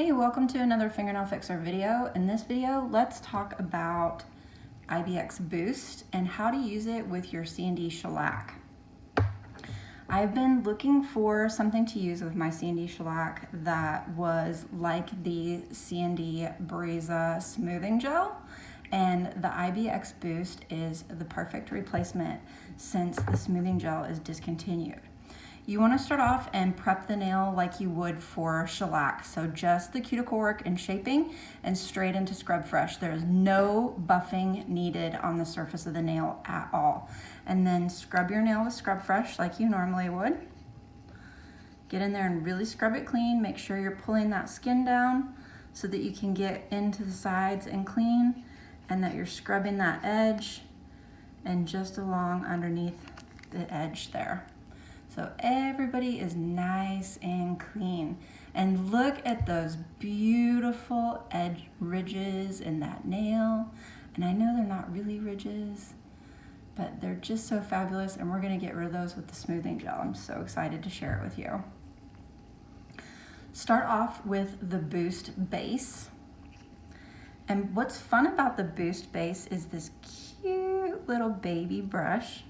Hey, welcome to another Fingernail Fixer video. In this video, let's talk about IBX Boost and how to use it with your CND Shellac. I've been looking for something to use with my CND Shellac that was like the CND Brisa smoothing gel, and the IBX Boost is the perfect replacement since the smoothing gel is discontinued. You want to start off and prep the nail like you would for shellac. So just the cuticle work and shaping and straight into scrub fresh. There is no buffing needed on the surface of the nail at all. And then scrub your nail with scrub fresh like you normally would. Get in there and really scrub it clean. Make sure you're pulling that skin down so that you can get into the sides and clean, and that you're scrubbing that edge and just along underneath the edge there. So everybody is nice and clean. And look at those beautiful edge ridges in that nail. And I know they're not really ridges, but they're just so fabulous, and we're gonna get rid of those with the smoothing gel. I'm so excited to share it with you. Start off with the Boost base. And what's fun about the Boost base is this cute little baby brush.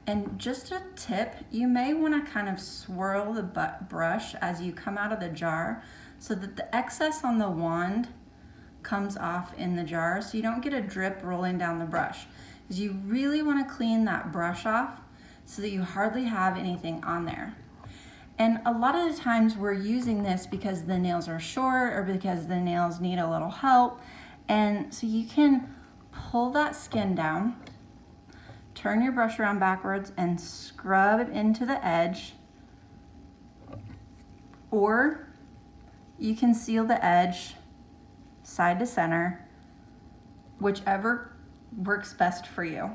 And just a tip, you may want to kind of swirl the brush as you come out of the jar so that the excess on the wand comes off in the jar so you don't get a drip rolling down the brush. Because you really want to clean that brush off so that you hardly have anything on there. And a lot of the times we're using this because the nails are short or because the nails need a little help. And so you can pull that skin down, turn your brush around backwards and scrub it into the edge, or you can seal the edge side to center, whichever works best for you.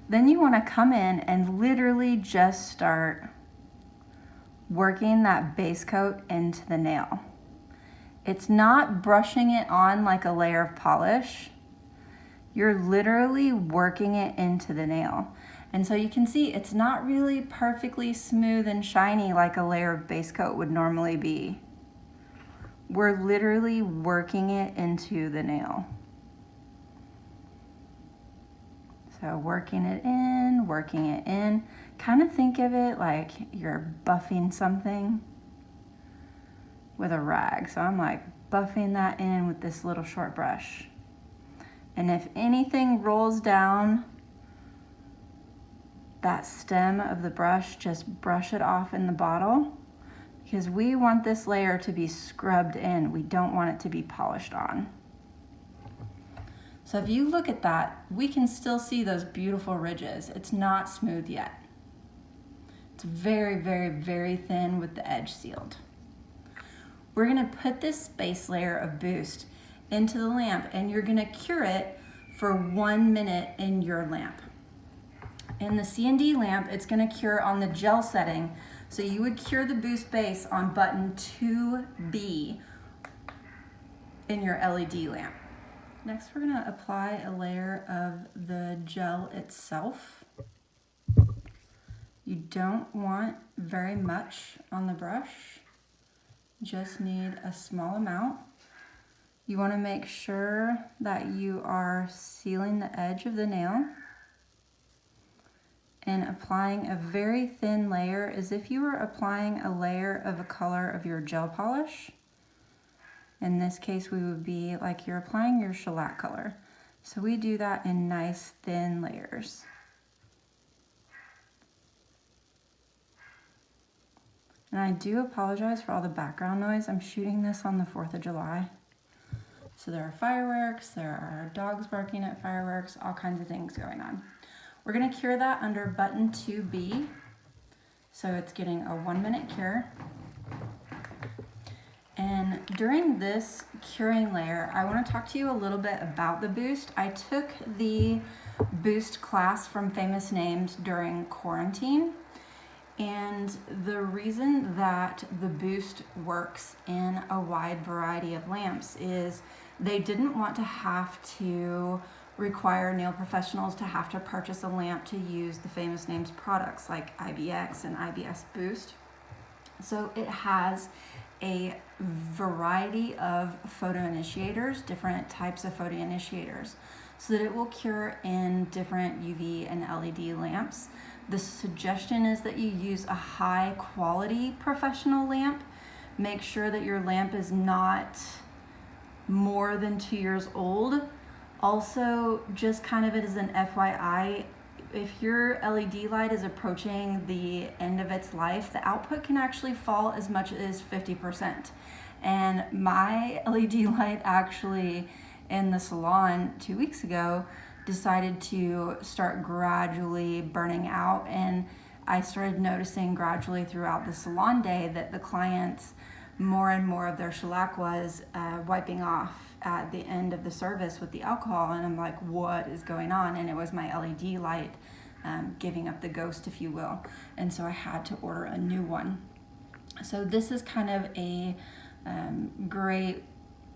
Then you want to come in and literally just start working that base coat into the nail. It's not brushing it on like a layer of polish. You're literally working it into the nail. And so you can see it's not really perfectly smooth and shiny like a layer of base coat would normally be. We're literally working it into the nail. So working it in. Kind of think of it like you're buffing something with a rag. So I'm like buffing that in with this little short brush. And if anything rolls down that stem of the brush, just brush it off in the bottle, because we want this layer to be scrubbed in. We don't want it to be polished on. So if you look at that, we can still see those beautiful ridges. It's not smooth yet. It's very, very, very thin with the edge sealed. We're gonna put this base layer of Boost into the lamp, and you're gonna cure it for 1 minute in your lamp. In the CND lamp, it's gonna cure on the gel setting, so you would cure the Boost base on button 2B in your LED lamp. Next, we're gonna apply a layer of the gel itself. You don't want very much on the brush, just need a small amount. You want to make sure that you are sealing the edge of the nail and applying a very thin layer as if you were applying a layer of a color of your gel polish. In this case, we would be like you're applying your shellac color. So we do that in nice thin layers. And I do apologize for all the background noise. I'm shooting this on the 4th of July. So there are fireworks, there are dogs barking at fireworks, all kinds of things going on. We're gonna cure that under button 2B. So it's getting a 1 minute cure. And during this curing layer, I wanna talk to you a little bit about the Boost. I took the Boost class from Famous Names during quarantine. And the reason that the Boost works in a wide variety of lamps is they didn't want to have to require nail professionals to have to purchase a lamp to use the Famous Names products like IBX and IBX Boost. So it has a variety of photo initiators, different types of photo initiators, so that it will cure in different UV and LED lamps. The suggestion is that you use a high quality professional lamp. Make sure that your lamp is not more than 2 years old. Also, just kind of as an FYI, if your LED light is approaching the end of its life, the output can actually fall as much as 50%. And my LED light actually in the salon 2 weeks ago decided to start gradually burning out, and I started noticing gradually throughout the salon day that the clients, more and more of their shellac was wiping off at the end of the service with the alcohol, and I'm like, what is going on? And it was my LED light giving up the ghost, if you will, and so I had to order a new one. So this is kind of a great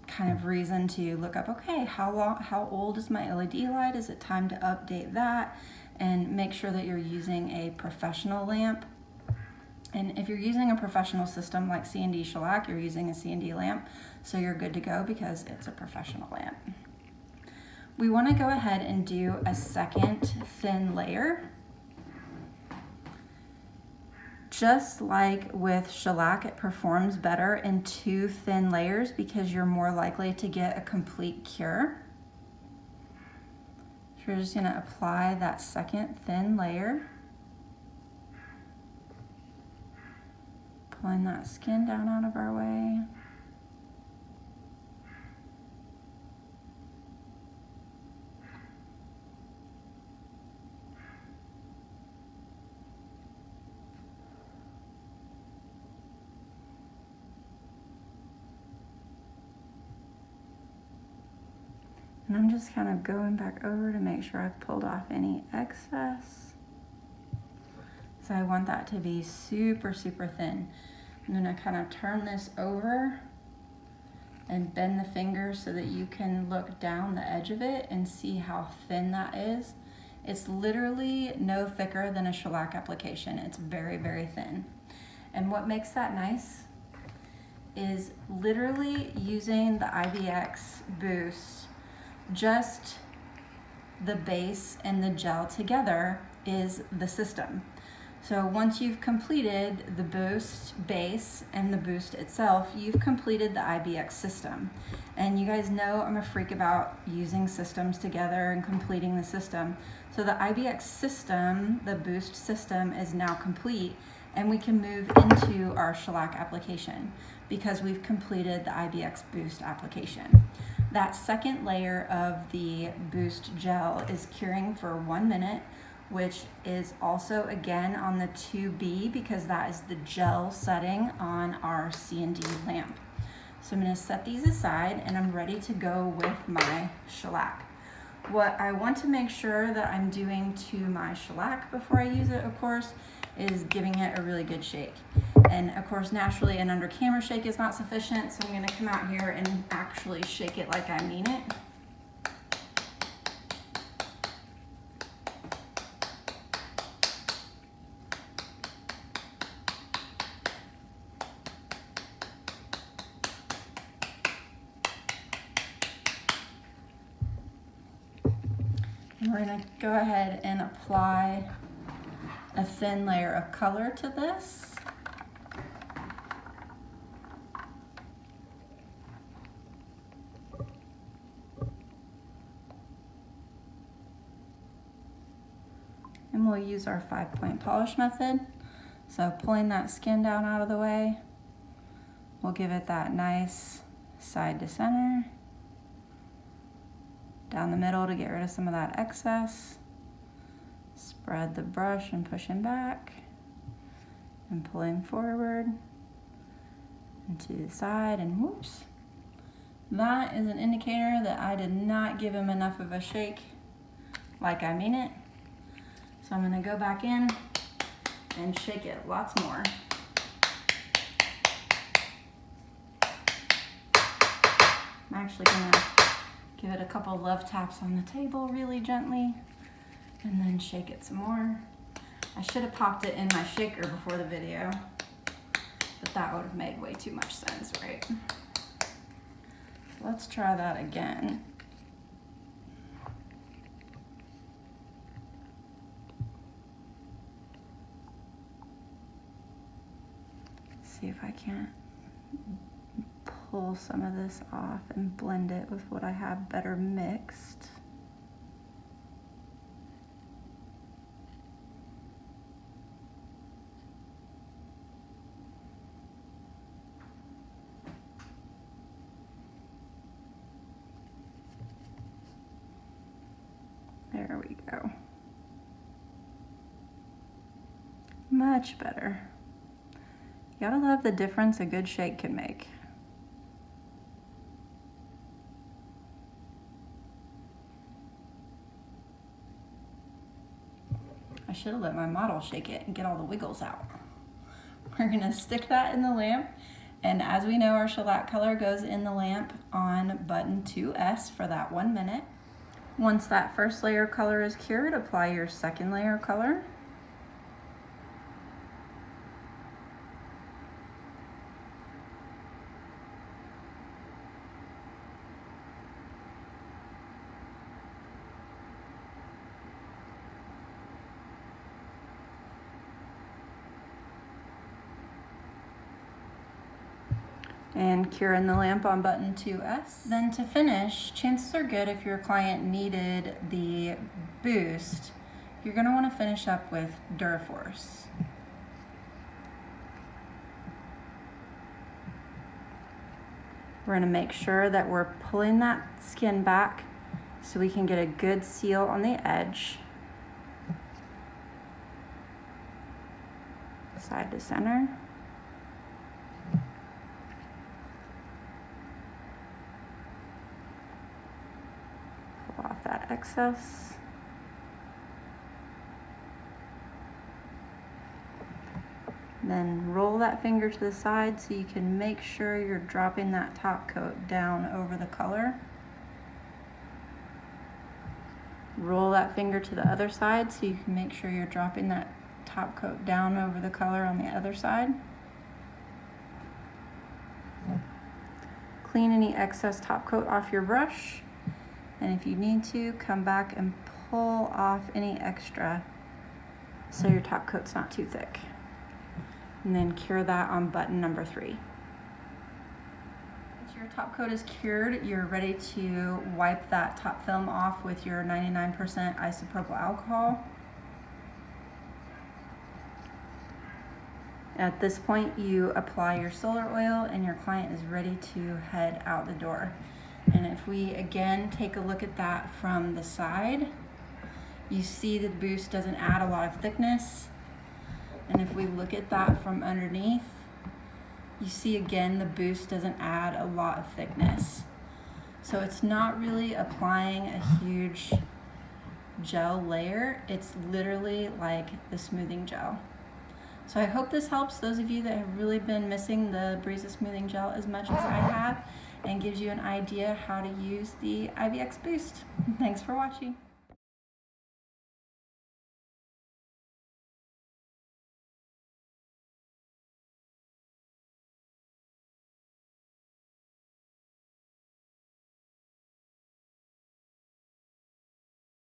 kind of reason to look up, okay, how old is my LED light? Is it time to update that? And make sure that you're using a professional lamp. And if you're using a professional system like CND Shellac, you're using a CND lamp, so you're good to go because it's a professional lamp. We want to go ahead and do a second thin layer. Just like with shellac, it performs better in 2 thin layers because you're more likely to get a complete cure. So we're just going to apply that second thin layer. Pulling that skin down out of our way. And I'm just kind of going back over to make sure I've pulled off any excess. So I want that to be super, super thin. I'm gonna kind of turn this over and bend the fingers so that you can look down the edge of it and see how thin that is. It's literally no thicker than a shellac application. It's very, very thin. And what makes that nice is literally using the IBX Boost. Just the base and the gel together is the system. So once you've completed the Boost base and the Boost itself, you've completed the IBX system. And you guys know I'm a freak about using systems together and completing the system. So the IBX system, the Boost system, is now complete, and we can move into our shellac application because we've completed the IBX Boost application. That second layer of the Boost gel is curing for 1 minute, which is also again on the 2B because that is the gel setting on our CND lamp. So I'm going to set these aside and I'm ready to go with my shellac. What I want to make sure that I'm doing to my shellac before I use it, of course, is giving it a really good shake. And of course, naturally an under camera shake is not sufficient, so I'm going to come out here and actually shake it like I mean it. And we're going to go ahead and apply a thin layer of color to this. And we'll use our 5-point polish method. So pulling that skin down out of the way, we'll give it that nice side to center. Down the middle to get rid of some of that excess. Spread the brush and pushing back and pulling forward and to the side, and whoops. That is an indicator that I did not give him enough of a shake like I mean it. So I'm going to go back in and shake it lots more. I'm actually going to give it a couple love taps on the table really gently and then shake it some more. I should have popped it in my shaker before the video, but that would have made way too much sense, right? Let's try that again. See if I can't pull some of this off and blend it with what I have better mixed. There we go. Much better. You gotta love the difference a good shake can make. I should have let my model shake it and get all the wiggles out. We're gonna stick that in the lamp, and as we know, our shellac color goes in the lamp on button 2S for that 1 minute. Once that first layer color is cured, apply your second layer color. And cure in the lamp on button 2S. Then to finish, chances are good if your client needed the boost, you're gonna wanna finish up with Duraforce. We're gonna make sure that we're pulling that skin back so we can get a good seal on the edge. Side to center. Off that excess. Then roll that finger to the side so you can make sure you're dropping that top coat down over the color. Roll that finger to the other side so you can make sure you're dropping that top coat down over the color on the other side. Clean any excess top coat off your brush. And if you need to, come back and pull off any extra so your top coat's not too thick. And then cure that on button number 3. Once your top coat is cured, you're ready to wipe that top film off with your 99% isopropyl alcohol. At this point, you apply your solar oil and your client is ready to head out the door. And if we again take a look at that from the side, you see the boost doesn't add a lot of thickness. And if we look at that from underneath, you see again the boost doesn't add a lot of thickness. So it's not really applying a huge gel layer. It's literally like the smoothing gel. So I hope this helps those of you that have really been missing the Breeza smoothing gel as much as I have, and gives you an idea how to use the IBX Boost. Thanks for watching.